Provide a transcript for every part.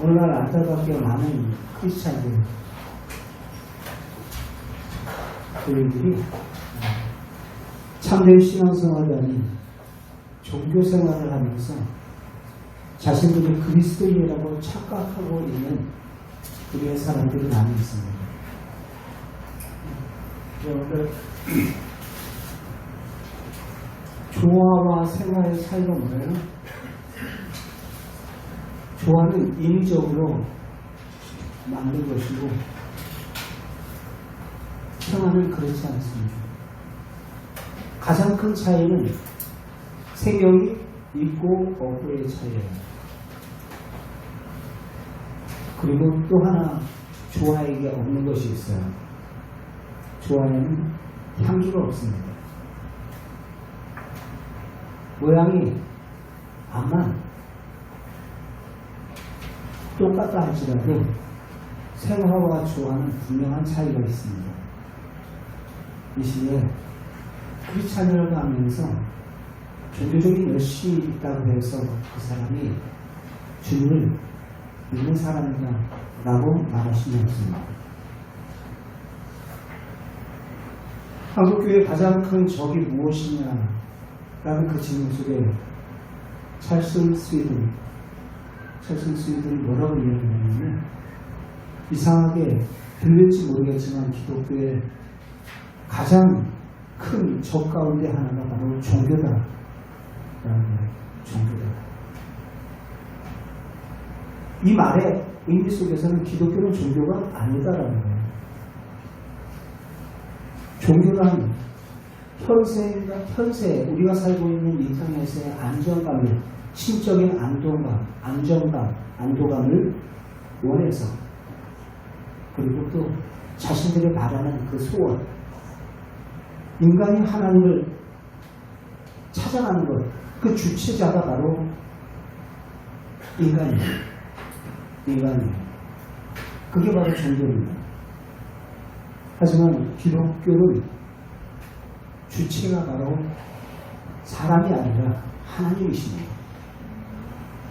오늘날 안타깝게 많은 크리스찬들 교인들이 참된 신앙생활이 아닌 종교생활을 하면서 자신들이 그리스도인이라고 착각하고 있는 그런 사람들이 많이 있습니다. 그런데 조화와 생활의 차이가 뭐예요? 조화는 인위적으로 만든 것이고 평화는 그렇지 않습니다. 가장 큰 차이는 생명이 있고 없고의 차이예요. 그리고 또 하나 조화에게 없는 것이 있어요. 조화에는 향기가 없습니다. 모양이 암만 똑같다 할지라도 생화와 조화는 분명한 차이가 있습니다. 이 시기에 크리스찬이라고 하면서 종교적인 열심이 있다고 해서 그 사람이 주님을 믿는 사람이다 라고 말하시면 없습니다. 한국교회의 가장 큰 적이 무엇이냐 라는 그 질문 속에 찰슨 스위든이 뭐라고 이야기하냐면 이상하게 들릴지 모르겠지만 기독교의 가장 큰 적 가운데 하나가 바로 종교다 라는 거예요. 종교다. 이 말의 의미 속에서는 기독교는 종교가 아니다라는 거예요. 종교란 현세 우리가 살고 있는 이 땅에서의 안정감을, 심적인 안도감을 원해서, 그리고 또 자신들이 바라는 그 소원, 인간이 하나님을 찾아가는 것, 그 주체자가 바로 인간이에요. 그게 바로 종교입니다. 하지만 기독교는 주체가 바로 사람이 아니라 하나님이십니다.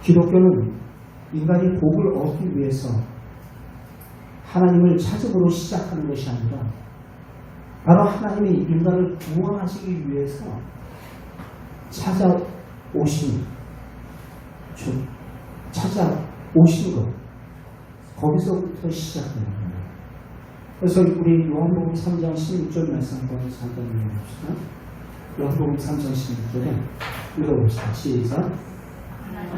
기독교는 인간이 복을 얻기 위해서 하나님을 찾음으로 시작하는 것이 아니라 바로 하나님이 인간을 구원하시기 위해서 찾아오신 것, 거기서부터 시작되는 거예요. 그래서 우리 요한복음 3장 16절 말씀 한번 잠깐 읽어봅시다. 요한복음 3장 16절에 읽어봅시다. 시작.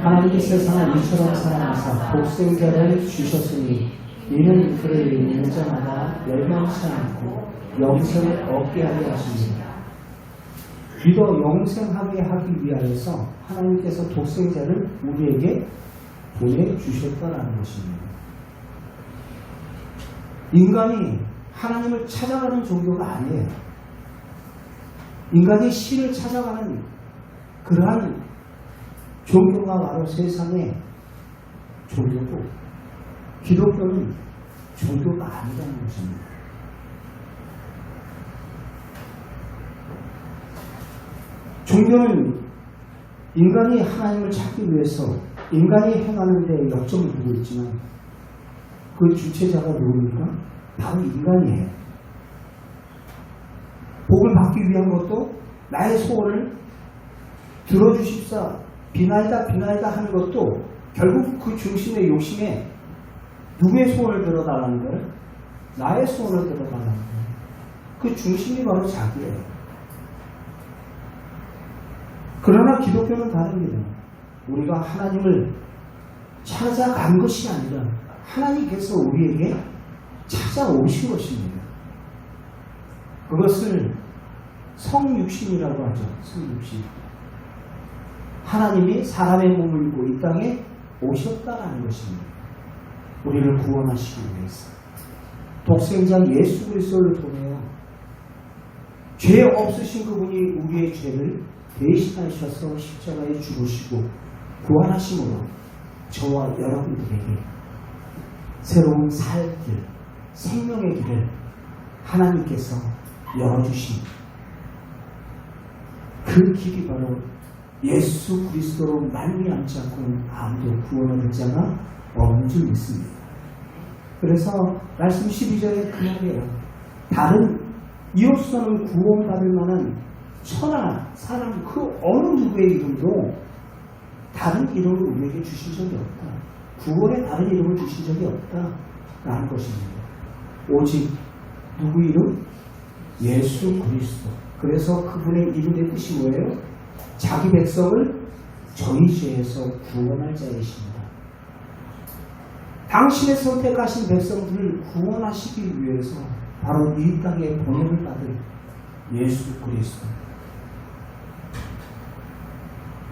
하나님이 세상을 이처럼 사랑하사 독생자를 주셨으니 이는 그를 믿는 자마다 멸망치 않고 영생을 얻게 하려 하십니다. 믿어 영생하게 하기 위하여서 하나님께서 독생자를 우리에게 보내주셨다라는 것입니다. 인간이 하나님을 찾아가는 종교가 아니에요. 인간이 신을 찾아가는 그러한 종교가 바로 세상의 종교고, 기독교는 종교가 아니라는 것입니다. 종교는 인간이 하나님을 찾기 위해서 인간이 행하는 데 역점을 두고 있지만 그 주체자가 누굽니까? 바로 인간이에요. 복을 받기 위한 것도 나의 소원을 들어주십사 비나이다 하는 것도 결국 그 중심의 욕심에 누구의 소원을 들어달라는 거예요? 나의 소원을 들어달라는 거예요. 그 중심이 바로 자기예요. 그러나 기독교는 다릅니다. 우리가 하나님을 찾아간 것이 아니라 하나님께서 우리에게 찾아오신 것입니다. 그것을 성육신이라고 하죠. 성육신. 하나님이 사람의 몸을 입고 이 땅에 오셨다라는 것입니다. 우리를 구원하시기 위해서. 독생자 예수 그리스도를 통하여 죄 없으신 그분이 우리의 죄를 대신하셔서 십자가에 죽으시고 구원하심으로 저와 여러분들에게 새로운 살 길, 생명의 길을 하나님께서 열어주신 그 길이 바로 예수 그리스도로 말미암지 않고는 아무도 구원을 얻지 않아 없는 줄 믿습니다. 그래서 말씀 12절에 그 말이에요. 다른 이로서는 구원받을 만한 천하, 사람 그 어느 누구의 이름도 다른 이름을 우리에게 주신 적이 없다. 구원에 다른 이름을 주신 적이 없다. 라는 것입니다. 오직 누구 이름? 예수 그리스도. 그래서 그분의 이름의 뜻이 뭐예요? 자기 백성을 저희 죄에서 구원할 자이십니다. 당신의 선택하신 백성들을 구원하시기 위해서 바로 이 땅에 보냄을 받은 예수 그리스도.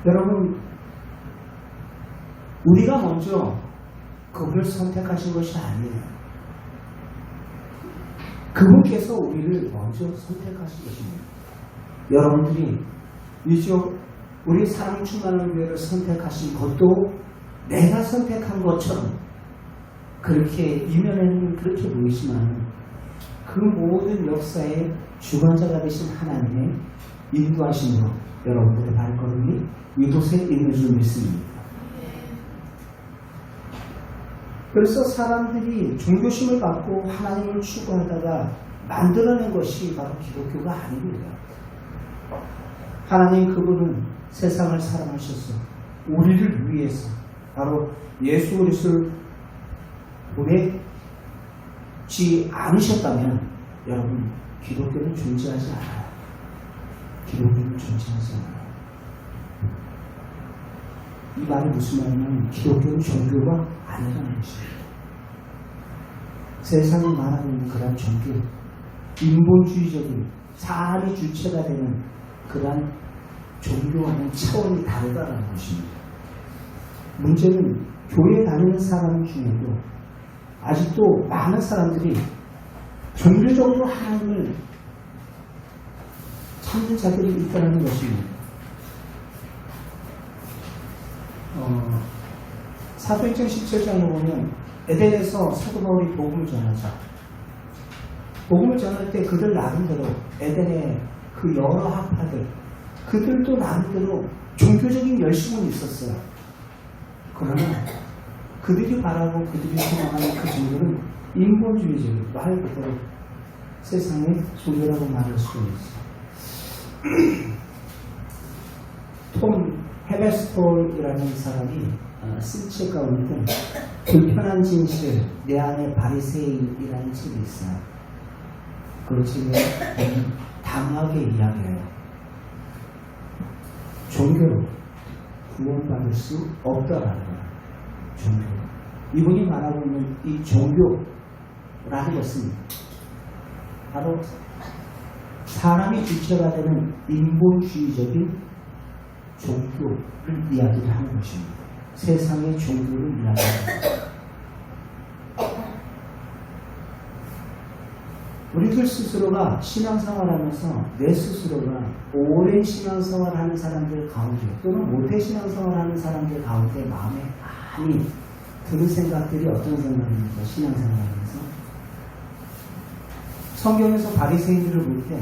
여러분, 우리가 먼저 그분을 선택하신 것이 아니에요. 그분께서 우리를 먼저 선택하신 것입니다. 여러분들이 이쪽 우리 사랑 충만한 교회를 선택하신 것도 내가 선택한 것처럼 그렇게 이면에는 그렇게 보이지만 그 모든 역사의 주관자가 되신 하나님의 인도하심으로 여러분들의 발걸음이 이곳에 있는 줄 믿습니다. 그래서 사람들이 종교심을 갖고 하나님을 추구하다가 만들어낸 것이 바로 기독교가 아닙니다. 하나님 그분은 세상을 사랑하셔서 우리를 위해서 바로 예수 그리스도를 보내지 않으셨다면 여러분 기독교는 존재하지 않아요. 기독교는 존재하지 않아요. 이 말이 무슨 말이냐면 기독교는 종교가 아니라는 것입니다. 세상에 말하고 있는 그런 종교, 인본주의적인 사람이 주체가 되는 그런 종교와는 차원이 다르다는 것입니다. 문제는 교회 다니는 사람 중에도 아직도 많은 사람들이 종교적으로 하나님을 찾는 자들이 있다는 것입니다. 사도행전 17장에 보면 에덴에서 사도 바울이 복음을 전하자. 복음을 전할 때 그들 나름대로 에덴의 그 여러 학파들 그들도 나름대로 종교적인 열심은 있었어요. 그러나 그들이 바라고 그들이 생각하는 그 종교는 인본주의적인 말 그대로 세상의 종교라고 말할 수 있어요. 톰 헤베스톨이라는 사람이 쓴 책 가운데 불편한 진실 내 안의 바리새인이라는 책이 있어요. 그 책에 담하게 이야기해요. 종교로 구원받을 수 없다라는 거예요. 종교. 이분이 말하고 있는 이 종교라는 것은 바로 사람이 주체가 되는 인본주의적인 종교를 이야기를 하는 것입니다. 세상의 종교를 이야기합니다. 우리들 스스로가 신앙생활하면서 내 스스로가 오랜 신앙생활하는 사람들 가운데 또는 모태 신앙생활하는 사람들 가운데 마음에 많이 드는 생각들이 어떤 생각입니까? 신앙생활하면서 성경에서 바리새인들을 볼 때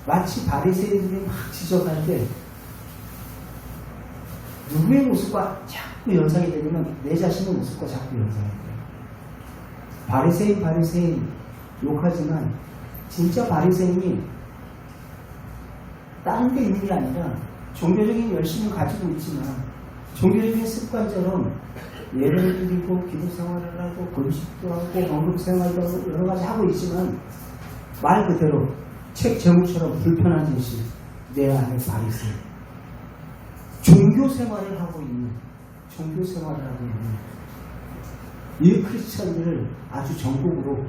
마치 바리새인들이 막 지적할 때 누구의 모습과 자꾸 연상이 되면 내 자신의 모습과 자꾸 연상이 돼요. 바리새인 욕하지만 진짜 바리새인이 다른 게 있는 게 아니라 종교적인 열심을 가지고 있지만 종교적인 습관처럼 예배를 드리고 기도 생활을 하고 금식도 하고 언급 생활도 하고 여러 가지 하고 있지만 말 그대로 책 제목처럼 불편한 짓이 내 안에 바리새인. 종교 생활을 하고 있는 이 크리스천들을 아주 전국으로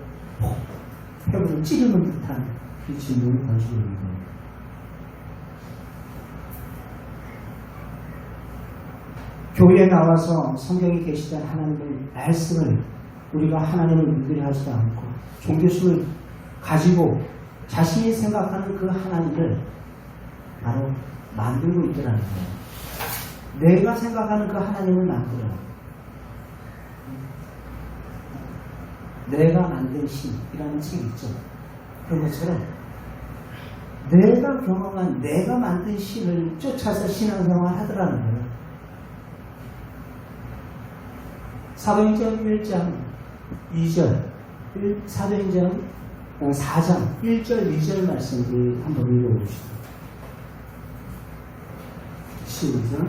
폐부를 찌르는 듯한 이 질문을 던지고 있는 겁니다. 교회에 나와서 성경에 계시던 하나님의 말씀을 우리가 하나님을 믿으려 하지도 않고 종교심을 가지고 자신이 생각하는 그 하나님을 바로 만들고 있더라는 거예요. 내가 생각하는 그 하나님을 만들어요. 내가 만든 신이라는 책이 있죠. 그런 것처럼 내가 경험한 내가 만든 신을 쫓아서 신앙생활 하더라는 거예요. 사도행전 1장 2절, 사도행전 4장 1절 2절 말씀을 한번 읽어봅시다. 시작.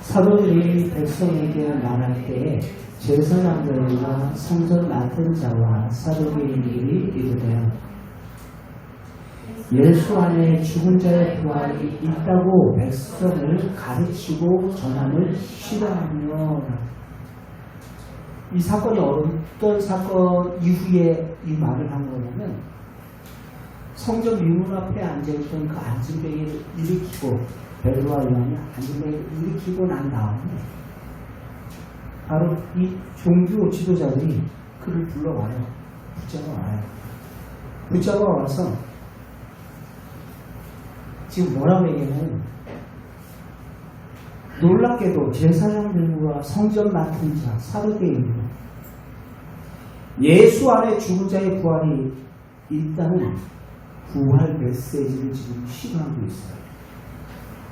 사도들이 백성에게 말할 때에 제사장들과 성전 맡은 자와 사도계인들이 이르되 예수 안에 죽은 자의 부활이 있다고 백성을 가르치고 전함을 싫어하며, 이 사건이 어떤 사건 이후에 이 말을 한 거냐면, 성전 미문 앞에 앉아있던 그 안진뱅이를 일으키고, 베드로와 요한이 안진뱅이를 일으키고 난 다음에 바로 이 종교 지도자들이 그를 불러와요. 붙잡아와요. 붙잡아와서 지금 뭐라고 얘기하냐면, 놀랍게도 제사장들과 성전 맡은 자, 사도계인들, 예수 안에 죽은 자의 부활이 있다는 부활 메시지를 지금 시도하고 있어요.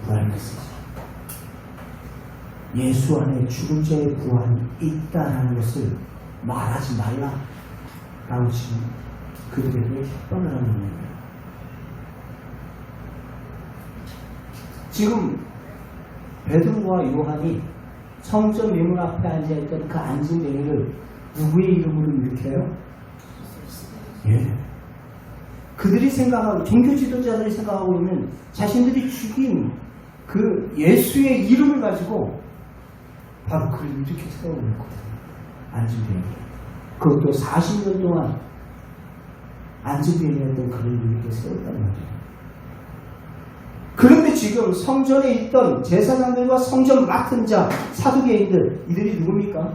부활 메시지. 예수 안에 죽은 자의 부활이 있다는 것을 말하지 말라 라고 지금 그들에게 협박을 하는 거예요. 지금 베드로와 요한이 성전 미문 앞에 앉아있던 그 안진뱅이를 누구의 이름으로 일으켜요? 예. 그들이 생각하고, 종교 지도자들이 생각하고 있는 자신들이 죽인 그 예수의 이름을 가지고 바로 그를 이렇게 세워놓거든요. 안진뱅이. 그것도 40년 동안 안진뱅이였던 그를 이렇게 세웠단 말이에요. 그런데 지금 성전에 있던 제사장들과 성전 맡은 자, 사두개인들, 이들이 누굽니까?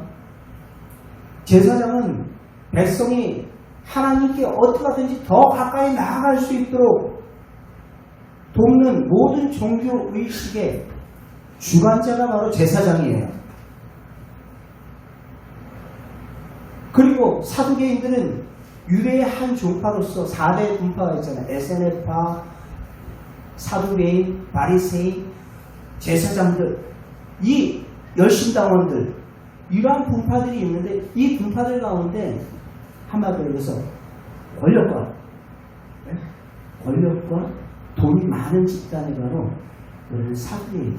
제사장은 백성이 하나님께 어떻게 하든지 더 가까이 나아갈 수 있도록 돕는 모든 종교 의식의 주관자가 바로 제사장이에요. 그리고 사두개인들은 유대의 한 종파로서 4대 분파가 있잖아요. 에세네파, 사두개인, 바리새인, 제사장들, 이 열심당원들, 이러한 분파들이 있는데, 이 분파들 가운데 한마디로 해서 권력과 돈이 많은 집단이 바로 사두개인이에요.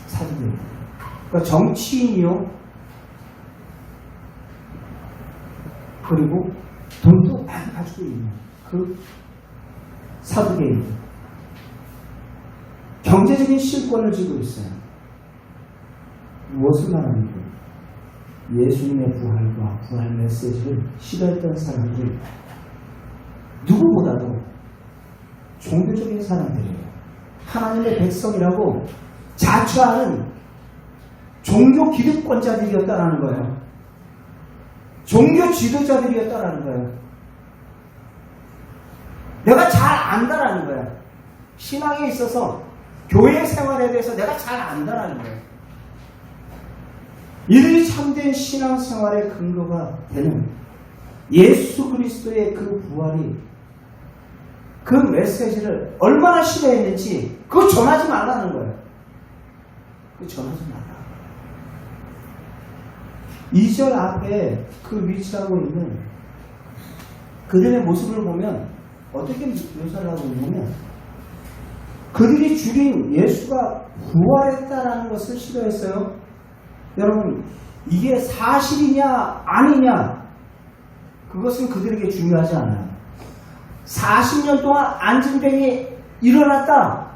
사두개인. 그러니까 정치인이요, 그리고 돈도 많이 가지고 있는 그 사두개인. 경제적인 실권을 쥐고 있어요. 무엇을 말합니까? 예수님의 부활과 부활 메시지를 싫어했던 사람들, 누구보다도 종교적인 사람들이에요. 하나님의 백성이라고 자처하는 종교 기득권자들이었다라는 거예요. 종교 지도자들이었다라는 거예요. 내가 잘 안다라는 거예요. 신앙에 있어서 교회 생활에 대해서 내가 잘 안다라는 거예요. 이들이 참된 신앙생활의 근거가 되는 예수 그리스도의 그 부활이, 그 메시지를 얼마나 싫어했는지 그거 전하지 말라는 거예요. 그거 전하지 말라. 2절 앞에 그 위치하고 있는 그들의 모습을 보면 어떻게 묘사를 하고 있냐면, 그들이 죽인 예수가 부활했다라는 것을 싫어했어요. 여러분, 이게 사실이냐 아니냐, 그것은 그들에게 중요하지 않아요. 40년 동안 안진뱅이 일어났냐,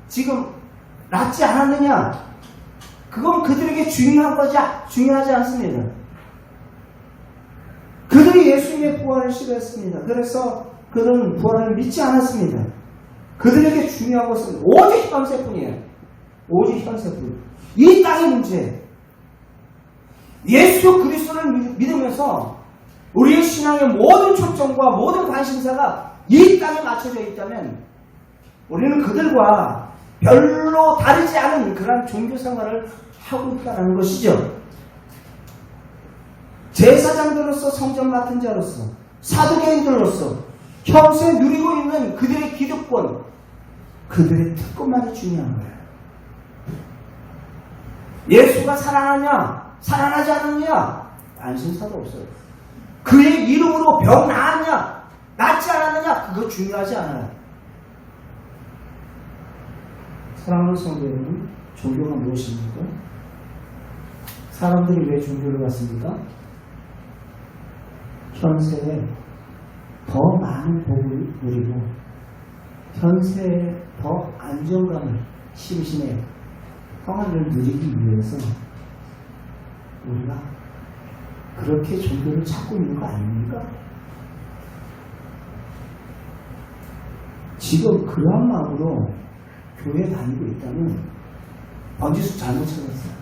지금 낫지 않았느냐, 그건 그들에게 중요하지 않습니다. 그들이 예수님의 부활을 싫어했습니다. 그래서 그들은 부활을 믿지 않았습니다. 그들에게 중요한 것은 오직 현세뿐이에요. 오직 현세뿐. 이 땅의 문제. 예수 그리스도를 믿으면서 우리의 신앙의 모든 초점과 모든 관심사가 이 땅에 맞춰져 있다면 우리는 그들과 별로 다르지 않은 그런 종교 생활을 하고 있다는 것이죠. 제사장들로서, 성전 맡은 자로서, 사두개인들로서 평생 누리고 있는 그들의 기득권, 그들의 특권만이 중요한 거예요. 예수가 살아나냐? 살아나지 않았냐? 안심사도 없어요. 그의 이름으로 병 나았냐? 낫지 않았느냐? 그거 중요하지 않아요. 사랑하는 성도 여러분, 종교가 무엇입니까? 사람들이 왜 종교를 갖습니까? 현세에 더 많은 복을 누리고 현세에 더 안정감을 심신의 평안을 누리기 위해서 우리가 그렇게 종교를 찾고 있는 거 아닙니까? 지금 그러한 마음으로 교회에 다니고 있다면 번지수 잘못 찾았어요.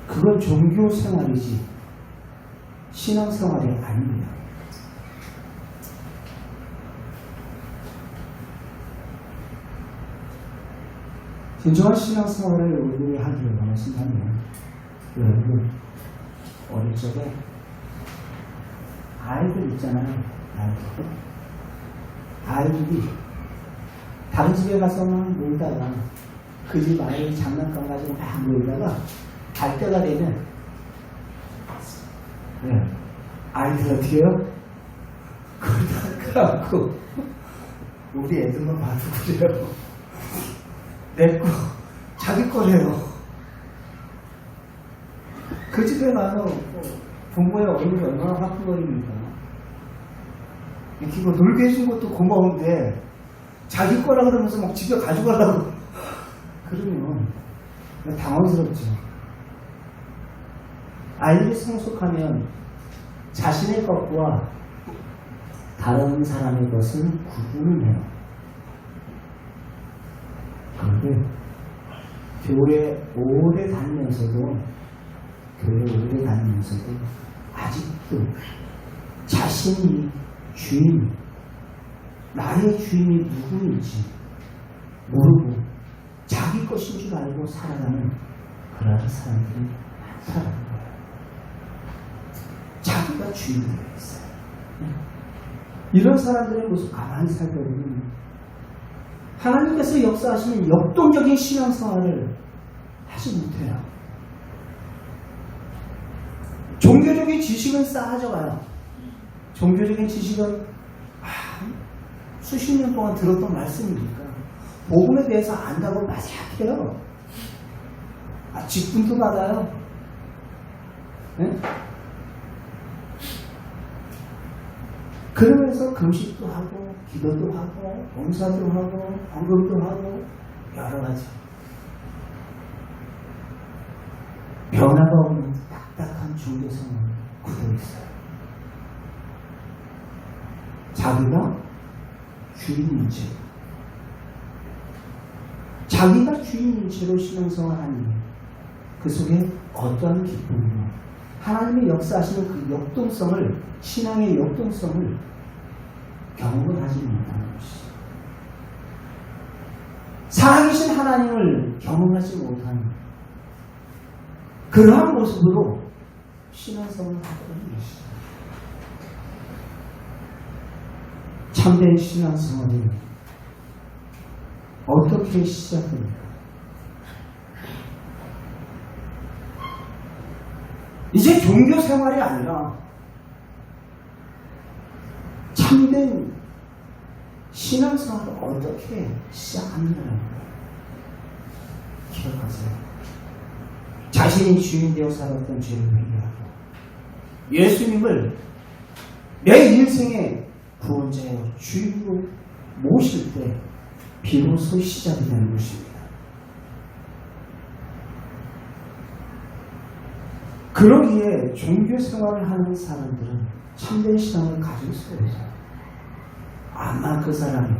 그건 종교 생활이지 신앙 생활이 아닙니다. 진정한 신앙 생활을 여러분이 하기를 원하신다면 여러분 어릴 적에 아이들 있잖아요. 아이들이 다른 집에 가서 막 놀다가 그 집 아이 장난감 가지고 막 놀다가 갈 때가 되면 아이들 어떻게 해요? 그걸 다 끄라고 우리 애들만 봐도 그래요. 내 거, 자기 거래요. 그 집에 가서 부모의 어른이 얼마나 화끈거립니까? 이렇게 놀게 해준 것도 고마운데 자기 거라 그러면서 막 집에 가져가려고 그러면 당황스럽죠. 아이들이 성숙하면 자신의 것과 다른 사람의 것을 구분을 해요. 그런데 교회 오래 다니면서도 아직도 자신이 주인, 나의 주인이 누구인지 모르고 자기 것인 줄 알고 살아가는 그런 사람들이 살아가는 거예요. 자기가 주인이 되어 있어요. 이런 사람들의 모습 가만히 살펴보면 하나님께서 역사하시는 역동적인 신앙생활을 하지 못해요. 종교적인 지식은 쌓아져가요. 종교적인 지식은 수십 년 동안 들었던 말씀이니까 복음에 대해서 안다고 마지막해요. 직분도 받아요. 네? 그러면서 금식도 하고 기도도 하고 봉사도 하고 헌금도 하고 여러 가지 변화가 없는 딱딱한 종교생활 굳어 있어요. 자기가 주인인 채 자기가 주인인 채로 신앙생활하니 그 속에 어떠한 기쁨이며 하나님의 역사하시는 그 역동성을 신앙의 역동성을 경험을 하지 못하는 것이죠. 살아계신 하나님을 경험하지 못하는 그러한 모습으로 신앙생활을 하고 있는 것이죠. 참된 신앙생활이 어떻게 시작됩니까? 이제 종교생활이 아니라 참된 신앙생활을 어떻게 시작합니까? 기억하세요. 자신이 주인 되어 살았던 죄를 회개하고 예수님을 내 인생의 구원자여 주인으로 모실 때 비로소 시작이 되는 것입니다. 그러기에 종교생활을 하는 사람들은 참된 신앙을 가질 수가 있어요. 아마 그 사람이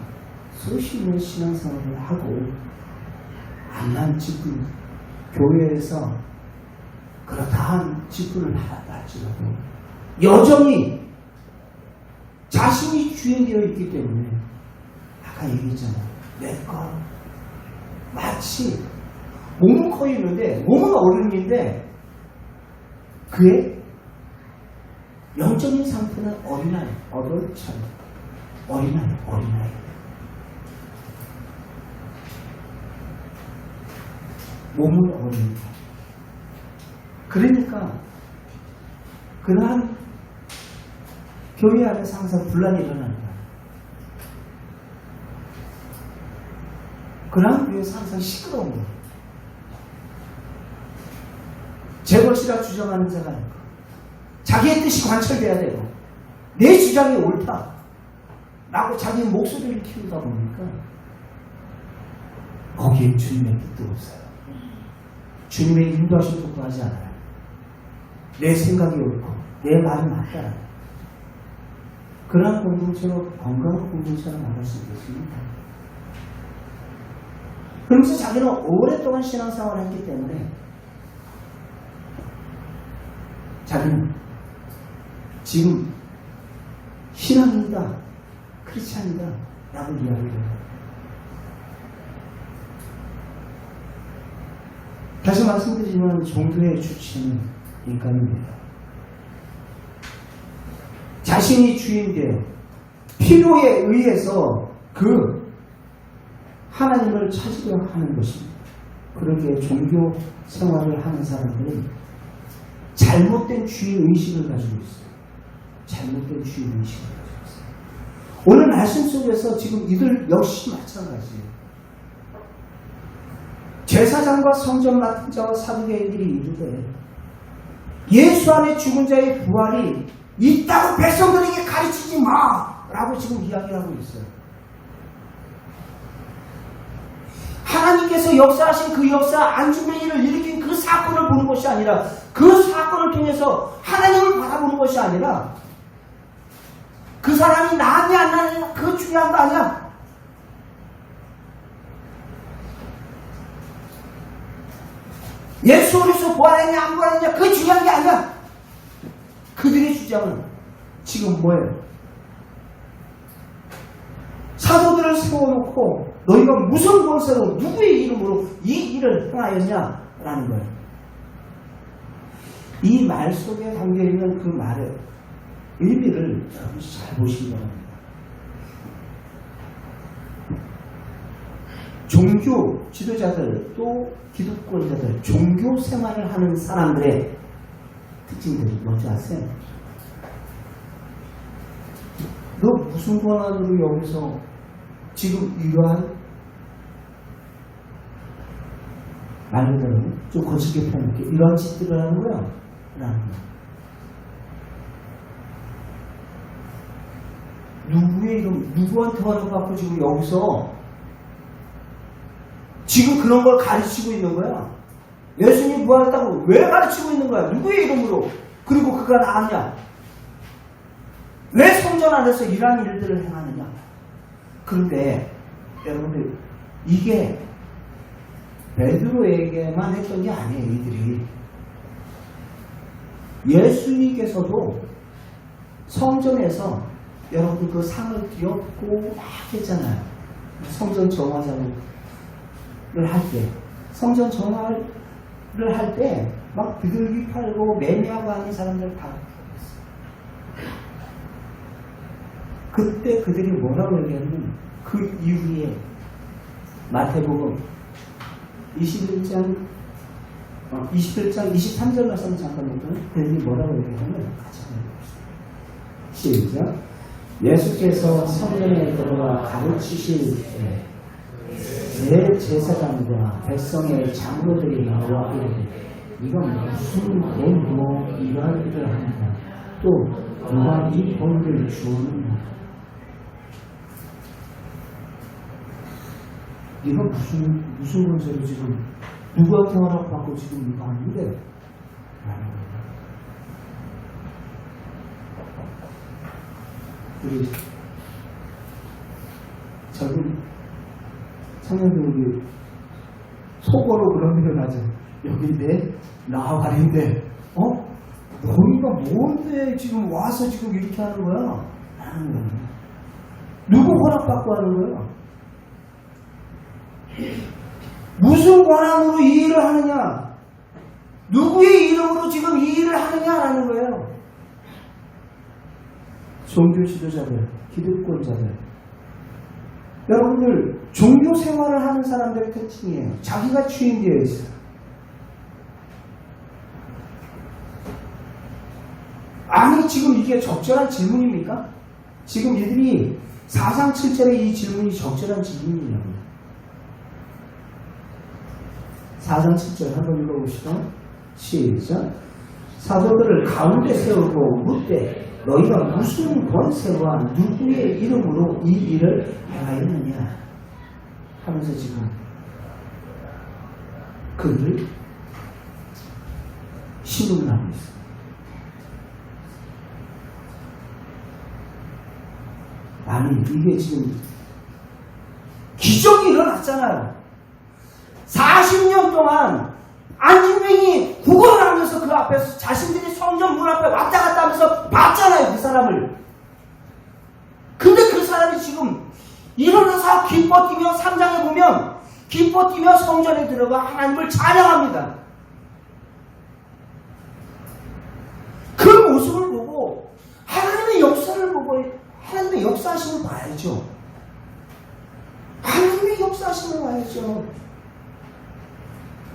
수십 년 신앙생활을 하고 암만 직분, 교회에서 그렇다한 직분을 받았다 할지라도 여전히 자신이 주인 되어 있기 때문에 아까 얘기했잖아요. 내가 마치 몸은 커 있는데 몸은 어른인데 그의 영적인 상태는 어린아이, 어덜처럼 어린아이. 몸을 어린다. 그러니까 그러한 교회 안에서 항상 분란이 일어난다. 그러한 교회에서 항상 시끄러운 거예요. 제 것이라 주장하는 자가 아니고 자기의 뜻이 관철돼야 되고 내 주장이 옳다 라고 자기 목소리를 키우다 보니까 거기에 주님의 뜻도 없어요. 주님의 인도하신 것도 하지 않아요. 내 생각이 옳고 내 말이 맞다. 그러한 공동체로 건강한 공동체로 나갈 수 있겠습니다. 그러면서 자기는 오랫동안 신앙생활을 했기 때문에 자기는 지금 신앙이다, 크리스찬이다 라고 이야기를 해요. 다시 말씀드리지만 종교의 주체는 인간입니다. 자신이 주인되어 필요에 의해서 그 하나님을 찾으려 하는 것입니다. 그렇게 종교 생활을 하는 사람들은 잘못된 주인의식을 가지고 있어요. 잘못된 주인의식을 가지고 있어요. 오늘 말씀 속에서 지금 이들 역시 마찬가지예요. 제사장과 성전 맡은 자와 사두개인들이 이르되 예수 안에 죽은 자의 부활이 있다고 백성들에게 가르치지 마! 라고 지금 이야기하고 있어요. 하나님께서 역사하신 그 역사, 안중뱅이를 일으킨 그 사건을 보는 것이 아니라 그 사건을 통해서 하나님을 바라보는 것이 아니라 그 사람이 나았냐 안 나았냐 그거 중요한 거 아니야. 예수 그리스도 부활했냐 안 부활했냐 그거 중요한 게 아니야. 그들의 주장은 지금 뭐예요? 사도들을 세워놓고 너희가 무슨 권세로 누구의 이름으로 이 일을 행하였냐라는 거예요. 이 말 속에 담겨있는 그 말의 의미를 여러분 잘 보시기 바랍니다. 종교 지도자들 또 기독권자들 종교 생활을 하는 사람들의 특징들이 뭔지 아세요? 너 무슨 권한으로 여기서 지금 이러한 말로 좀 거칠게 표현할게 이러한 짓들을 하는 거야? 라는 거야. 누구의 이름, 누구한테 허락받고 지금 여기서 지금 그런 걸 가르치고 있는 거야? 예수님이 부활했다고 왜 가르치고 있는 거야? 누구의 이름으로? 그리고 그가 나았냐? 왜 성전 안에서 이러한 일들을 행하느냐? 그런데 여러분들 이게 베드로에게만 했던 게 아니에요. 이들이 예수님께서도 성전에서 여러분 그 상을 뒤엎고 막 했잖아요. 성전 정화자를 할 때 성전 정화를 할 때 막 비둘기 팔고 매매하고 하는 사람들 다 했어요. 그때 그들이 뭐라고 얘기하냐면 그 이후에 마태복음 21장 23절 말씀 잠깐 보면 그들이 뭐라고 얘기하냐면 같이 읽어봅시다. 시작. 예수께서 성전에 들어가 가르치실 때 내 제사장과 백성의 장로들이 나와 이르되 이건 무슨 돈으로 이러한 일을 하느냐 또 누가 이 돈을 주었느냐 이건 무슨 권세로 지금 누구한테 허락받고 지금 이거 하는데 라는 거예요. 우리 젊은 청년들이 속어로 그런 일을 하죠. 여기 내 나발인데 너희가 뭔데 지금 와서 지금 이렇게 하는 거야? 라는 거예요. 누구 허락받고 하는 거야? 무슨 권한으로 이 일을 하느냐? 누구의 이름으로 지금 이 일을 하느냐라는 거예요. 종교 지도자들, 기득권자들. 여러분들 종교 생활을 하는 사람들의 특징이에요. 자기가 주인되어 있어요. 아니 지금 이게 적절한 질문입니까? 지금 이들이 4장 7절에 이 질문이 적절한 질문이냐고. 4장 7절 한번 읽어보시죠. 시작. 사도들을 가운데 세우고 묻되 너희가 무슨 권세와 누구의 이름으로 이 일을 행하였느냐 하면서 지금 그를 신문을 하고 있어요. 아니 이게 지금 기적이 일어났잖아요. 40년 동안 안진뱅이 구걸을 하면서 그 앞에서 자신들이 성전 문 앞에 왔다 갔다 하면서 봤잖아요. 그 사람을. 근데 그 사람이 지금 일어나서 기뻐 뛰며 3장에 보면 기뻐 뛰며 성전에 들어가 하나님을 찬양합니다. 그 모습을 보고 하나님의 역사를 보고 하나님의 역사하심을 봐야죠. 하나님의 역사하심을 봐야죠.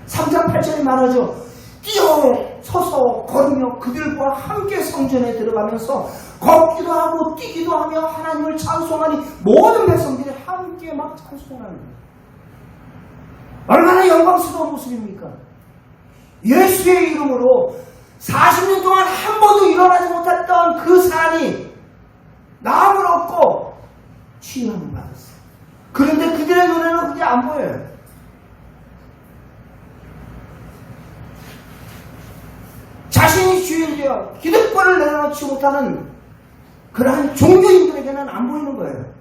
3장 8절에 말하죠. 뛰어 서서 걸으며 그들과 함께 성전에 들어가면서 걷기도 하고 뛰기도 하며 하나님을 찬송하니 모든 백성들이 함께 막 찬송하는 거예요. 얼마나 영광스러운 모습입니까? 예수의 이름으로 40년 동안 한 번도 일어나지 못했던 그 사람이 나음을 얻고 치유함을 받았어요. 그런데 그들의 눈에는 그게 안 보여요. 자신이 주인되어 기득권을 내려놓지 못하는 그러한 종교인들에게는 안 보이는 거예요.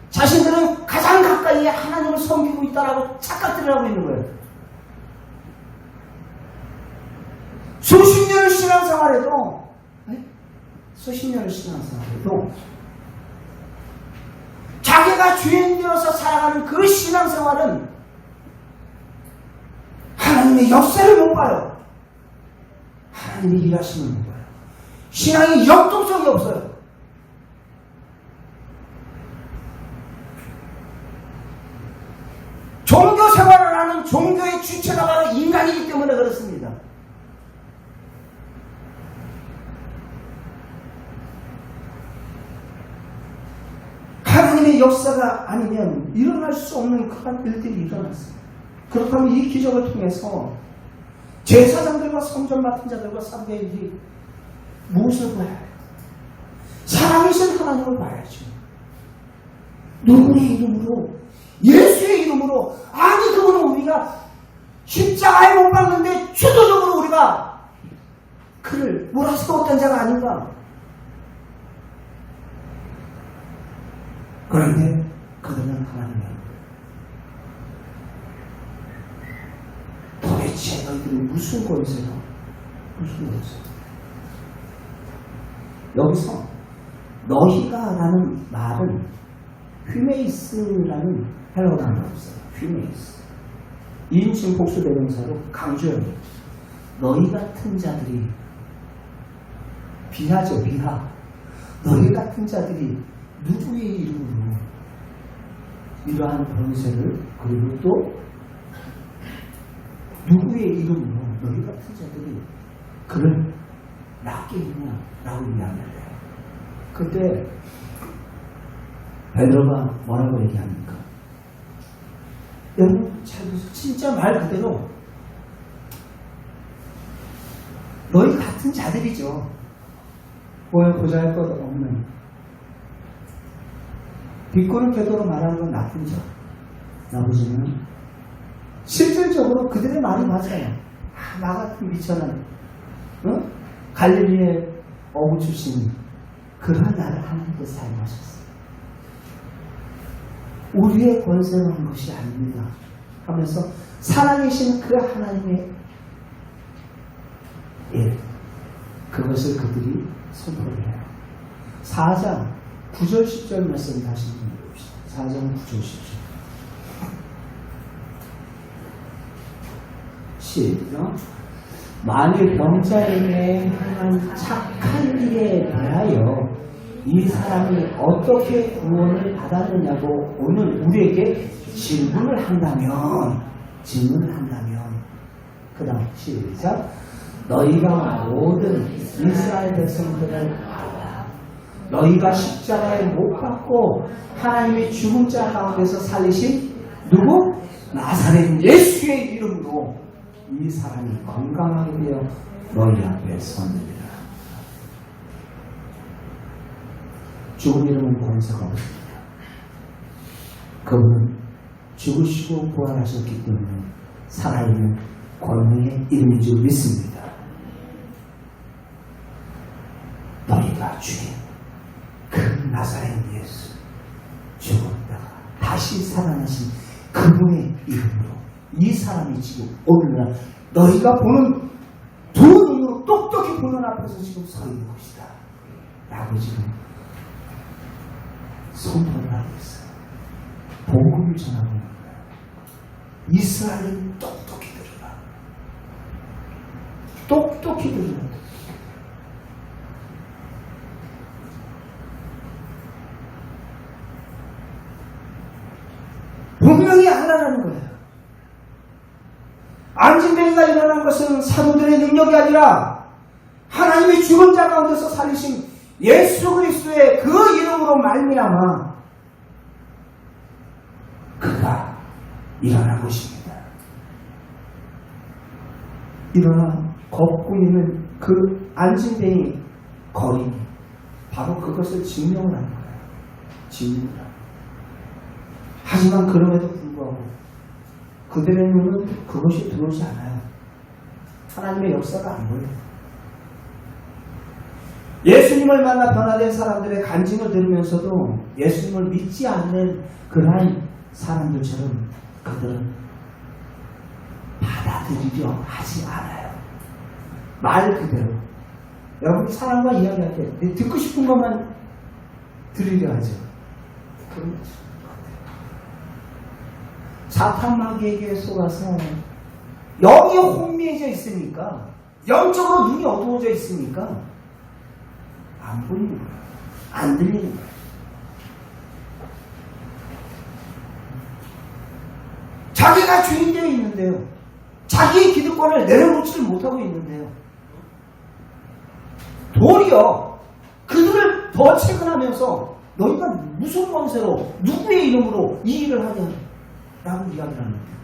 자신들은 가장 가까이에 하나님을 섬기고 있다라고 착각들을 하고 있는 거예요. 수십 년을 신앙생활해도 자기가 주인 되어서 살아가는 그 신앙생활은 하나님의 역사를 못 봐요. 하나님이 일하시는 못 봐요. 신앙이 역동성이 없어요. 종교 생활을 하는 종교의 주체가 바로 인간이기 때문에 그렇습니다. 하나님의 역사가 아니면 일어날 수 없는 그런 일들이 일어났어요. 그렇다면 이 기적을 통해서 제사장들과 성전 맡은 자들과 사도들이 무엇을 봐야 해요? 살아계신 하나님을 봐야죠. 누구의 이름으로? 예수의 이름으로. 아니 그분은 우리가 십자가에 못 박는데 주도적으로 우리가 그를 몰아세웠던 자가 아닌가? 그런데 그들은 하나님의 도대체 너희들이 무슨 권세가 무슨 권세? 여기서 너희가 라는 말은 휘메이스라는 헬러 단어가 있어요. 휘메이스. 2인칭 복수대명사로 강조합니다. 너희 같은 자들이 비하죠. 비하. 너희 같은 자들이 누구의 이름으로 이러한 권세를 그리고 또 누구의 이름으로 너희 같은 자들이 그를 낫게 했냐라고 이야기를 해요. 그때 베드로가 뭐라고 얘기합니까? 여러분 잘 보세요. 진짜 말 그대로 너희 같은 자들이죠. 보잘것 없는 비꼬는 태도로 말하는 건 나쁜 자. 나머지는 실질적으로 그들의 말이 맞아요. 나 같은 미천한 갈릴리의 어부 출신이 그러한 나를 하나님께서 사용하셨어요. 우리의 권세로 한 것이 아닙니다 하면서 살아계신 그 하나님의 일, 그것을 그들이 선포를 해요. 4장 9절 10절 말씀 다시 한번 읽어봅시다. 4장 9절 10절 시작. 만일 병자에게 행한 착한 일에 대하여 이 사람이 어떻게 구원을 받았느냐고 오늘 우리에게 질문을 한다면 그 다음 시작. 너희가 모든 이스라엘 백성들을 알아. 너희가 십자가에 못 박고 하나님의 죽은 자 가운데서 살리신 누구? 나사렛 예수의 이름으로 이 사람이 건강하게 되어 너희 앞에 섰느니라. 죽은 이름은 권세가 없습니다. 그분은 죽으시고 부활하셨기 때문에 살아있는 권능의 이름인 줄 믿습니다. 너희가 주인 그 나사렛 예수 죽었다가 다시 살아나신 그분의 이름으로 이 사람이 지금 오늘날 너희가 보는 두 눈으로 똑똑히 보는 앞에서 지금 서 있는 것이다 라고 지금 선포를 하고 있어요. 복음을 전하고 있는 거예요. 이스라엘은 똑똑히 들으라. 똑똑히 들으라. 분명히 하나라는 거예요. 안진뱅이가 일어난 것은 사도들의 능력이 아니라 하나님의 죽은 자 가운데서 살리신 예수 그리스도의 그 이름으로 말미암아 그가 일어난 것입니다. 일어나 걷고 있는 그 안진뱅이 거리 바로 그것을 증명을 하는 거예요. 증명을 하는 거예요. 하지만 그럼에도 불구하고 그들의 눈은 그것이 들어오지 않아요. 하나님의 역사가 안 보여요. 예수님을 만나 변화된 사람들의 간증을 들으면서도 예수님을 믿지 않는 그러한 사람들처럼 그들은 받아들이려 하지 않아요. 말 그대로. 여러분 사람과 이야기할 때 듣고 싶은 것만 들으려 하죠. 사탄 마귀에게 속아서 영이 혼미해져 있으니까 영적으로 눈이 어두워져 있으니까 안 보이는 거예요. 안 들리는 거예요. 자기가 주인 되어 있는데요. 자기의 기득권을 내려놓지를 못하고 있는데요. 도리어 그들을 더 체근하면서 너희가 무슨 권세로 누구의 이름으로 이 일을 하냐 라고 이야기를 하는 거예요.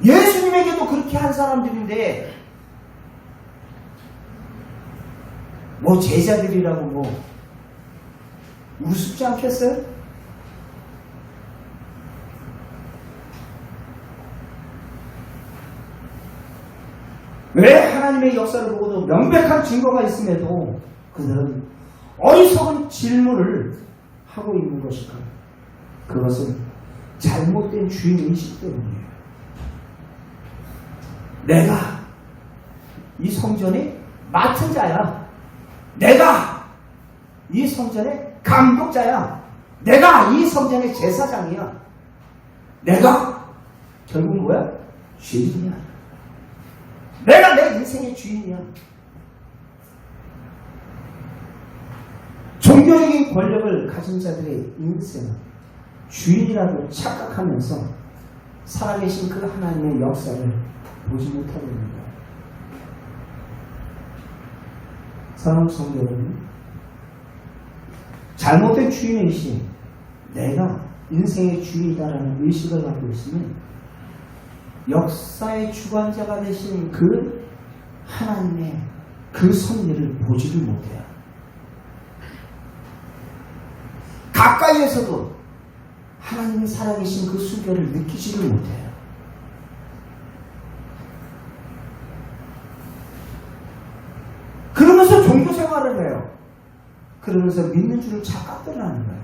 예수님에게도 그렇게 한 사람들인데 뭐 제자들이라고 뭐 우습지 않겠어요? 왜 하나님의 역사를 보고도 명백한 증거가 있음에도 그들은 어리석은 질문을 하고 있는 것일까? 그것은 잘못된 주인의식 때문이에요. 내가 이 성전의 맡은 자야. 내가 이 성전의 감독자야. 내가 이 성전의 제사장이야. 내가 결국 뭐야? 주인이야. 내가 내 인생의 주인이야. 종교적인 권력을 가진 자들의 인생은 주인이라고 착각하면서 살아계신 그 하나님의 역사를 보지 못하고 있는 거예요. 사랑하는 성도 여러분, 잘못된 주인의식, 내가 인생의 주인이다라는 의식을 갖고 있으면 역사의 주관자가 되신 그 하나님의 그 섭리를 보지를 못해요. 가까이에서도 하나님이 살아계신 그 순결을 느끼지를 못해요. 그러면서 종교 생활을 해요. 그러면서 믿는 줄을 착각들 하는 거예요.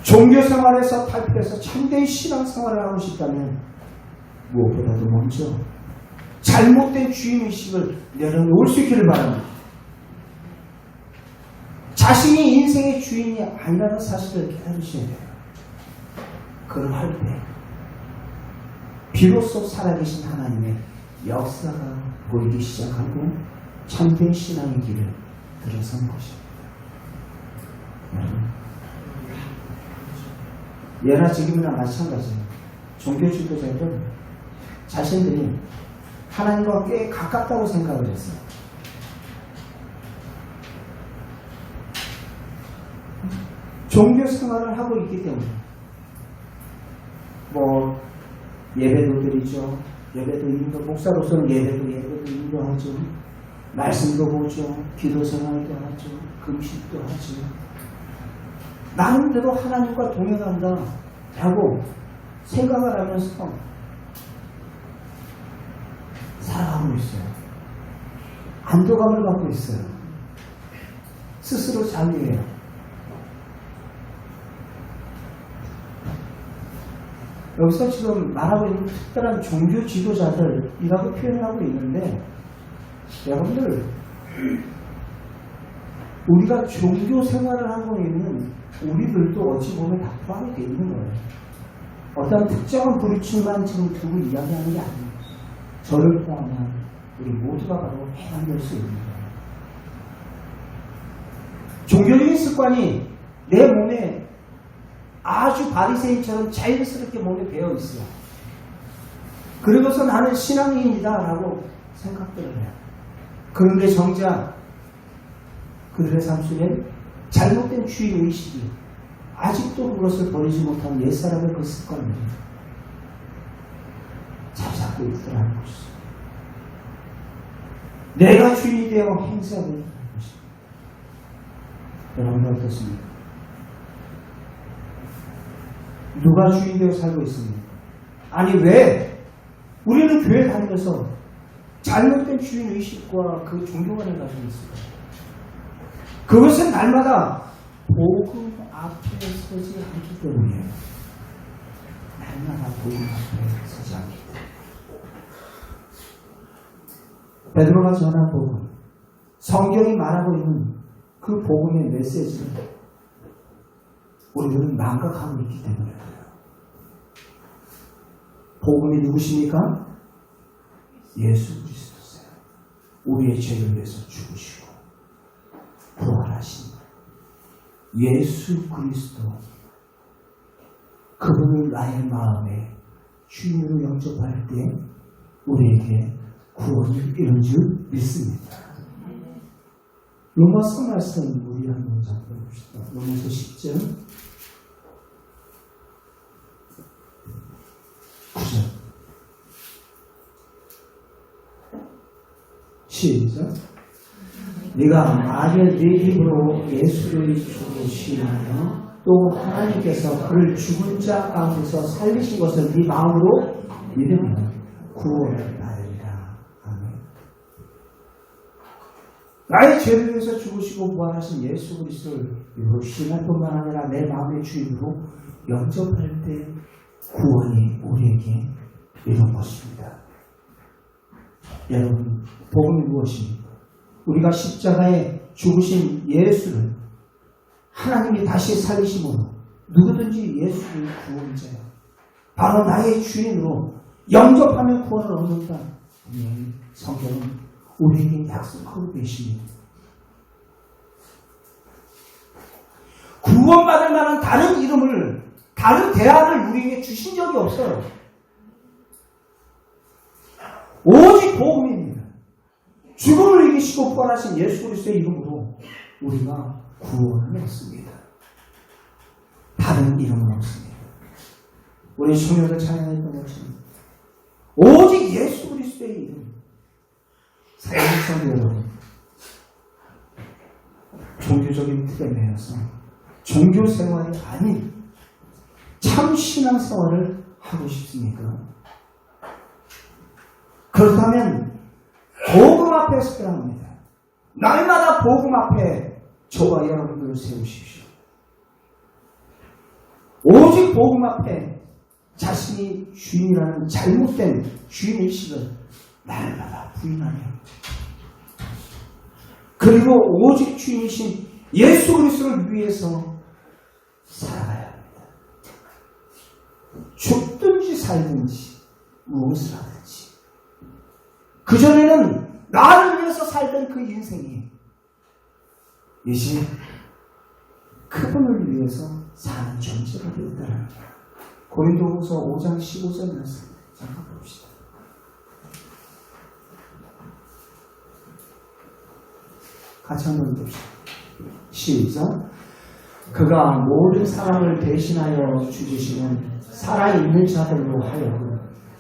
종교 생활에서 탈피해서 참된 신앙 생활을 하고 싶다면 무엇보다도 먼저 잘못된 주인의식을 내려놓을 수 있기를 바랍니다. 자신이 인생의 주인이 아니라는 사실을 깨달으셔야 돼요. 그러할 때 비로소 살아계신 하나님의 역사가 보이기 시작하고 참된 신앙의 길을 들어선 것입니다. 예나 지금이나 마찬가지예요. 종교 지도자들은 자신들이 하나님과 꽤 가깝다고 생각을 했어요. 종교 생활을 하고 있기 때문에 뭐 예배도 드리죠. 예배도 인도, 목사로서는 예배도 인도하죠. 말씀도 보죠. 기도 생활도 하죠. 금식도 하죠. 나름대로 하나님과 동행한다 라고 생각을 하면서 살아가고 있어요. 안도감을 갖고 있어요. 스스로 자유해요. 여기서 지금 말하고 있는 특별한 종교 지도자들이라고 표현하고 있는데, 여러분들, 우리가 종교 생활을 하고 있는 우리들도 어찌 보면 다 포함이 되어 있는 거예요. 어떤 특정한 부류층만 지금 두고 이야기하는 게 아니에요. 저를 포함한 우리 모두가 바로 해당될 수 있는 거예요. 종교적인 습관이 내 몸에 아주 바리새인처럼 자연스럽게 몸에 배어 있어요. 그러고서 나는 신앙인이다 라고 생각들을 해요. 그런데 정작 그들의 삶 속에 잘못된 주의의식이 아직도 그것을 버리지 못한 옛사람의 그 습관을 잘 잡고 있더라는 것이죠. 내가 주인이 되어 행사하고 있다는 것입니다. 여러분 어떻습니까? 누가 주인 되어 살고 있습니까? 아니 왜 우리는 교회 다니면서 잘못된 주인의식과 그 종교관을 가지고 있을까요? 그것은 날마다 복음 앞에 서지 않기 때문이에요. 날마다 복음 앞에 서지 않기 때문에. 베드로가 전한 복음, 성경이 말하고 있는 그 복음의 메시지를 우리들은 망각하고 있기 때문에 그래요. 복음이 누구십니까? 예수 그리스도세요. 우리의 죄를 위해서 죽으시고 부활하신 예수 그리스도, 그분을 나의 마음에 주인으로 영접할 때 우리에게 구원이 이룬 줄 믿습니다. 로마서 말씀 우리 한번 잡고 봅시다. 로마서 10장 9절 시작. 네가 만일 네 입으로 예수를 주로 시인하며 또 하나님께서 그를 죽은 자 가운데서 살리신 것을 네 마음으로 믿으면 구원을 받으리라. 아멘. 나의 죄를 위해서 죽으시고 부활하신 예수 그리스도를 신할 뿐만 아니라 내 마음의 주인으로 영접할 때 구원이 우리에게 이룬 것입니다. 여러분, 복음이 무엇입니까? 우리가 십자가에 죽으신 예수를 하나님이 다시 살리심으로 누구든지 예수를 구원자요, 바로 나의 주인으로 영접하면 구원을 얻는다. 성경은 우리에게 약속하고 계십니다. 구원받을 만한 다른 이름을, 다른 대안을 우리에게 주신 적이 없어요. 오직 복음입니다. 죽음을 이기시고 부활하신 예수 그리스도의 이름으로 우리가 구원을 했습니다. 다른 이름은 없습니다. 우리 소녀를 찬양했던 것입니다. 오직 예수 그리스도의 이름. 사랑하는 여러분, 종교적인 틀에 매여서 종교 생활이 아닌 참 신앙 생활을 하고 싶습니까? 그렇다면 복음 앞에 서야 합니다. 날마다 복음 앞에 저와 여러분들을 세우십시오. 오직 복음 앞에 자신이 주인이라는 잘못된 주인의식을 날마다 부인하며, 그리고 오직 주인이신 예수 그리스도를 위해서 살아가야 합니다. 죽든지 살든지 무엇을 하든지. 그전에는 나를 위해서 살던 그 인생이 이제 그분을 위해서 사는 존재가 되었다는 거예요. 고린도후서 5장 15절 말씀 잠깐 봅시다. 같이 한번 봅시다. 시작. 그가 모든 사람을 대신하여 죽으시는 살아있는 자들로 하여금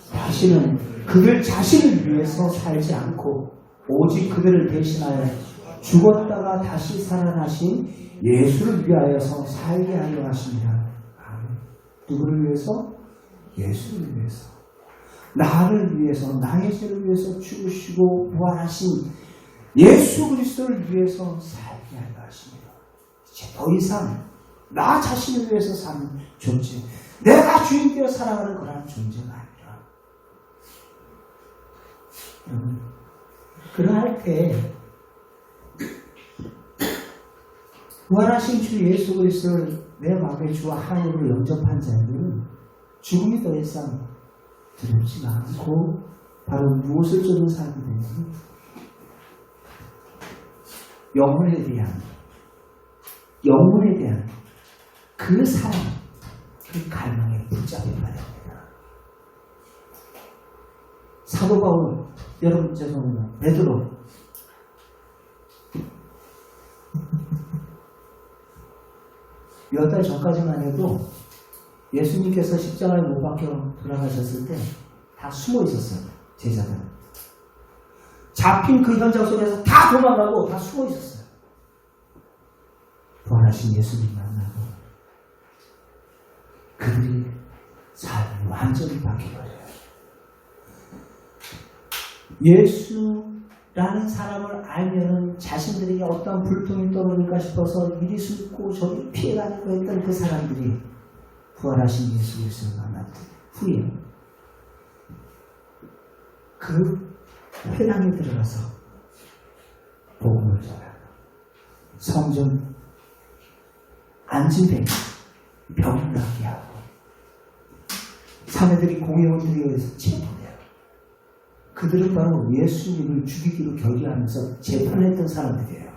다시는 그들 자신을 위해서 살지 않고 오직 그들을 대신하여 죽었다가 다시 살아나신 예수를 위하여서 살게 하려 하십니다. 누구를 위해서? 예수를 위해서. 나를 위해서, 나의 죄를 위해서 죽으시고 부활하신 예수 그리스도를 위해서 살게 하려 하십니다. 이제 더 이상 나 자신을 위해서 사는 존재, 내가 주인되어 살아가는 그런 존재가 아니라, 여러분, 그러할 때 부활하신 주 예수 그리스도를 내 마음의 주와 하나님을 영접한 자들은 죽음이 더 이상 두렵지가 않고 바로 무엇을 쫓는 사람이 되니? 영혼에 대한 그 사랑, 그 갈망에 붙잡혀 가야 됩니다. 사도 바울, 여러분 죄송합니다. 베드로 몇 달 전까지만 해도 예수님께서 십자가에 못 박혀 돌아가셨을 때 다 숨어 있었어요. 제자들. 잡힌 그 현장 속에서 다 도망가고 다 숨어 있었어요. 부활하신 예수님 만나고 그들이 삶을 완전히 바뀌어버려요. 예수라는 사람을 알면은 자신들에게 어떤 불통이 떠오를까 싶어서 이리 숨고 저리 피해가는 거였던 그 사람들이 부활하신 예수 그리스도를 만난 후에 그 회당에 들어가서 복음을 전하고 성전 앉은 데 병을 낫게 하고 사내들이 공회원들에 의해서 체포돼요. 그들은 바로 예수님을 죽이기로 결의하면서 재판했던 사람들이에요.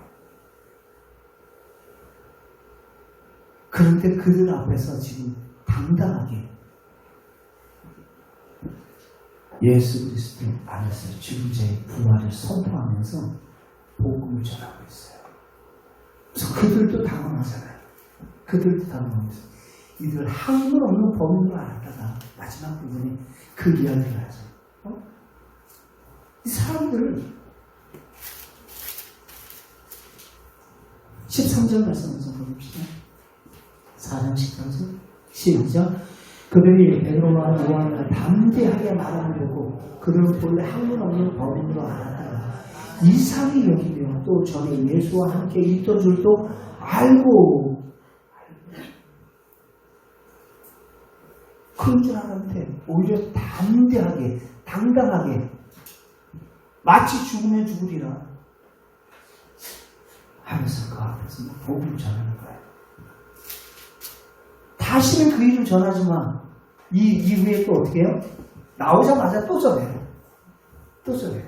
그런데 그들 앞에서 지금 당당하게 예수 그리스도 안에서 죽은 자의 부활을 선포하면서 복음을 전하고 있어요. 그래서 그들도 당황하잖아요. 그들도 당황하면서 이들 한글 없는 범인으로 알았다가 마지막 부분에 그 이야기를 하죠. 이 사람들 13절 말씀을 좀 봅시다. 4장 13절 시작. 그들이 베드로와 요한을 담대하게 말하는 보고 그들은 본래 한문 없는 범인으로 알았다가 이상히 여기며 또 전에 예수와 함께 있던 줄도 알고 그런 줄 알았는데 오히려 담대하게 당당하게 마치 죽으면 죽으리라 하면서 그 앞에서 복음을 전하는 거예요. 다시는 그 일을 전하지만 이 이후에 또 어떻게 해요? 나오자마자 또 전해요. 또 전해요.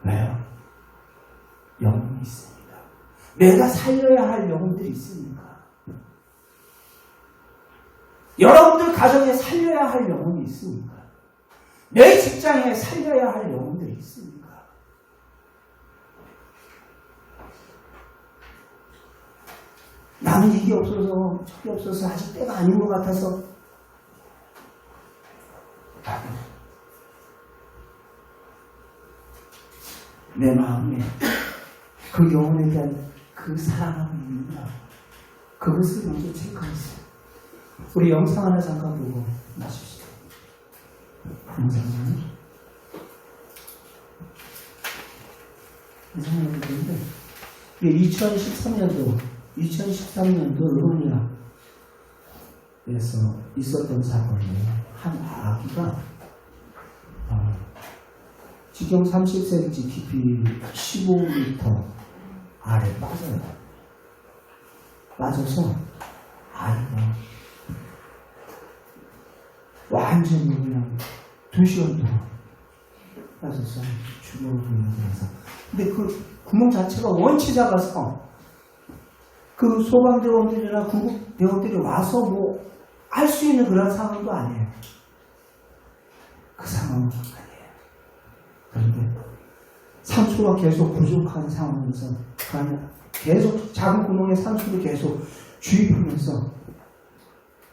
왜요? 영혼이 있습니다. 내가 살려야 할 영혼들이 있습니까? 여러분들 가정에 살려야 할 영혼이 있습니까? 내 직장에 살려야 할 영혼들이 있습니까? 나는 이게 없어서 저게 없어서 아직 때가 아닌 것 같아서 내 마음에 그 영혼에 대한 그 사랑하고 있는가 그것을 먼저 체크하세요. 우리 영상 하나 잠깐 보고 마십시다. 영상을 보는데 2013년도 루마니아에서 있었던 사건이에요. 한 아기가 지경 30cm 깊이 15m 아래 빠져요. 빠져서 아이가 완전히 그냥 2시간 동안 빠져서 죽어버리면서 근데 그 구멍 자체가 원체 작아서 그 소방대원들이나 구급대원들이 와서 뭐 할 수 있는 그런 상황도 아니에요. 그 상황은 아니에요. 그런데 산소가 계속 부족한 상황에서 계속 작은 구멍에 산소를 계속 주입하면서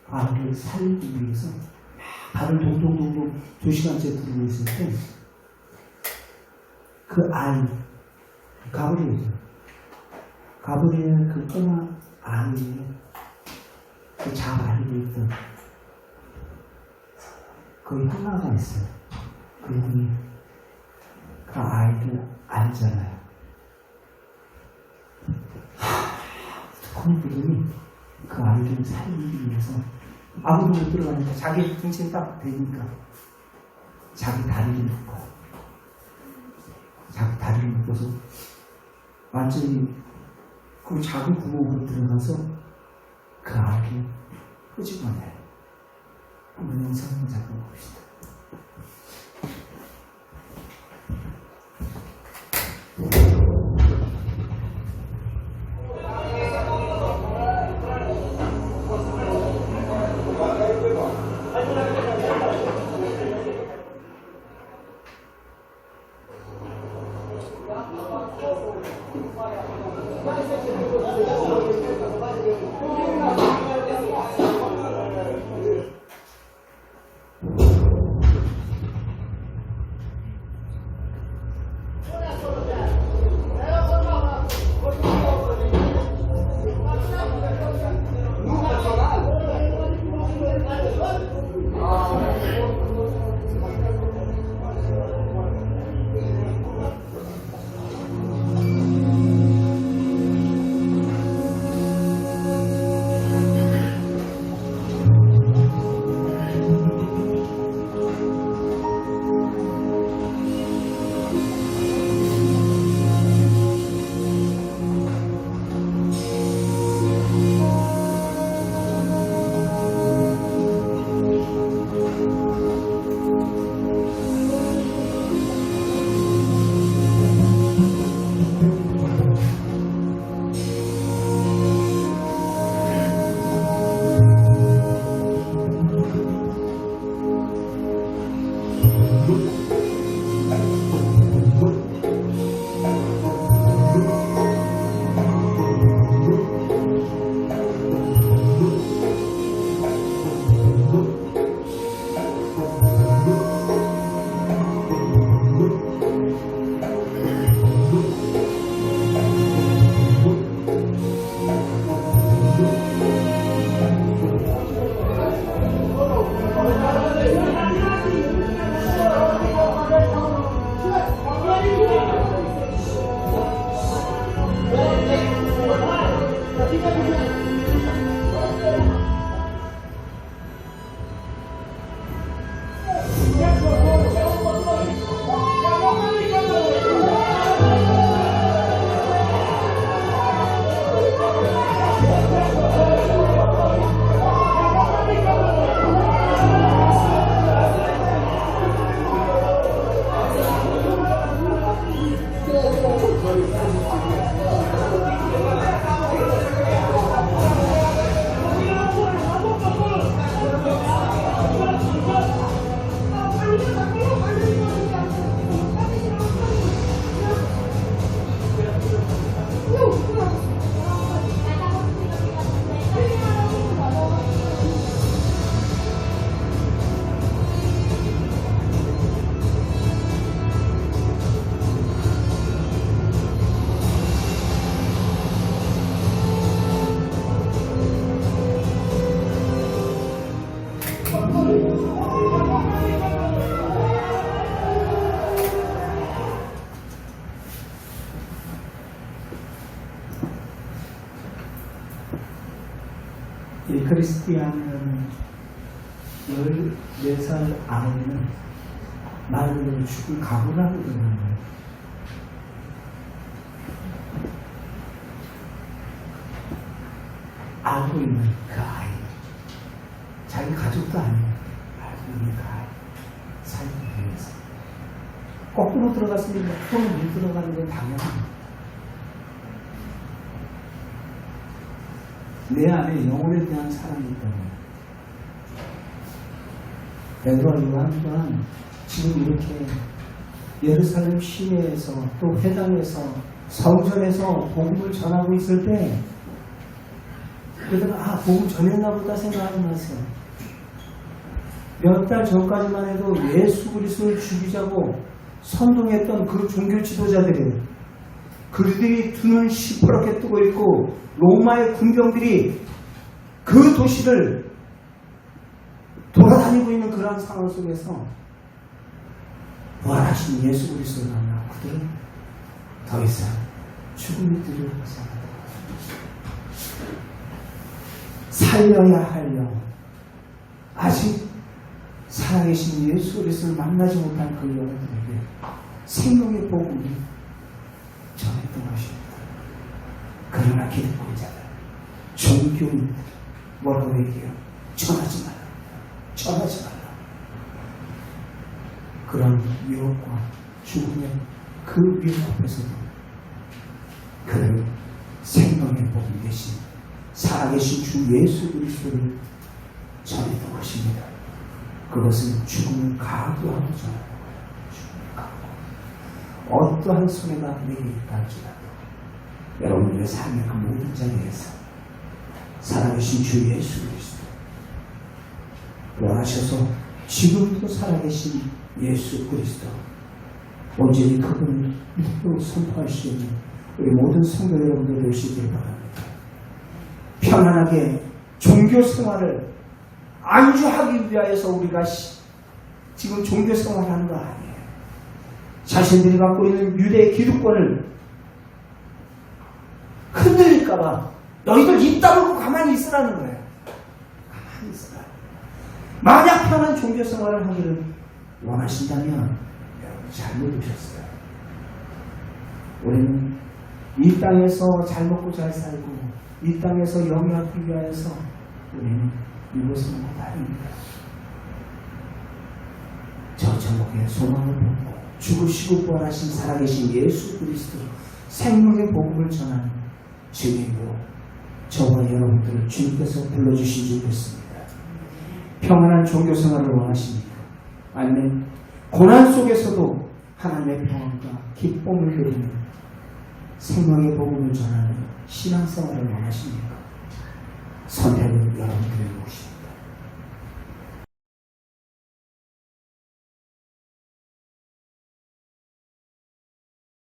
아이를 살리기 위해서 발을 동동동동 2시간째 부르고 있을 때 그 아이, 가브리엘 그 꼬마 아이의 그 자아리에 있던 그 형아가 있어요. 그 형이 그 아이를 알잖아요. 그런 분이 그 아이를 살리기 위해서 아무도 못 들어가니까 자기 등치에 딱 대니까 자기 다리를 묶어요. 자기 다리를 묶어서 완전히 그 작은 구멍으로 들어가서 그 아이를 끄집어내요. 한번 영상을 잠깐 봅시다. 이 크리스티안이라는 14살 아이는 말 그대로 죽을 각오를 하고 있는 거예요. 알고 있는 그 아이, 자기 가족도 아니에요. 알고 있는 그 아이 살기 위해서 거꾸로 들어갔으면 거꾸로 못 들어가는 건 당연합니다. 내 안에 영혼에 대한 사랑이 있다면 베드로와 요한 또한 지금 이렇게 예루살렘 시내에서 또 회당에서 성전에서 복음을 전하고 있을 때 그들은 복음 전했나 보다 생각하지 마세요. 몇 달 전까지만 해도 예수 그리스도를 죽이자고 선동했던 그 종교 지도자들이 그들이 두 눈 시퍼렇게 뜨고 있고 로마의 군병들이 그 도시를 돌아다니고 있는 그런 상황 속에서 부활하신 예수 그리스도를 만나고 그들은 더 이상 죽음이 두려워하지 않는다. 살려야 할 영, 아직 살아계신 예수 그리스도를 만나지 못한 그 영혼들에게 생명의 복음을 전했던 것입니다. 그러나 기득권자들, 종교인들 뭐라고 얘기해요? 전하지 마라. 전하지 마라. 그런 유혹과 죽음의 그 위험 앞에서도 그 생명의 복음 대신 살아계신 주 예수 그리스도를 전했던 것입니다. 그것은 죽음을 각오하고 전하는 거예요. 죽음을 각오. 어떠한 손해가 내게 있다 할지라도 여러분들의 삶의 그 모든 자리에서 살아계신 주 예수 그리스도 원하셔서 지금도 살아계신 예수 그리스도 온전히 그분을 믿고 선포할 수 있는 우리 모든 성도 여러분들 되시길 바랍니다. 편안하게 종교 생활을 안주하기 위하여서 우리가 지금 종교 생활을 하는 거 아니에요. 자신들이 갖고 있는 유대 기득권을 흔들릴까봐 너희들 입 다물고 가만히 있으라는 거예요. 가만히 있으라. 만약 편한 종교 생활을 하기를 원하신다면 여러분 잘못 오셨어요. 우리는 이 땅에서 잘 먹고 잘 살고 이 땅에서 영위하기 위하여서 우리는 이곳은 아닙니다. 저 천국의 소망을 보고 죽으시고 부활하신 살아계신 예수 그리스도 생명의 복음을 전하는 증인으로 저와 여러분들을 주님께서 불러주신 줄 믿습니다. 평안한 종교 생활을 원하십니까? 아니면 고난 속에서도 하나님의 평안과 기쁨을 누리는 생명의 복음을 전하는 신앙생활을 원하십니까? 선택은 여러분들의 몫입니다.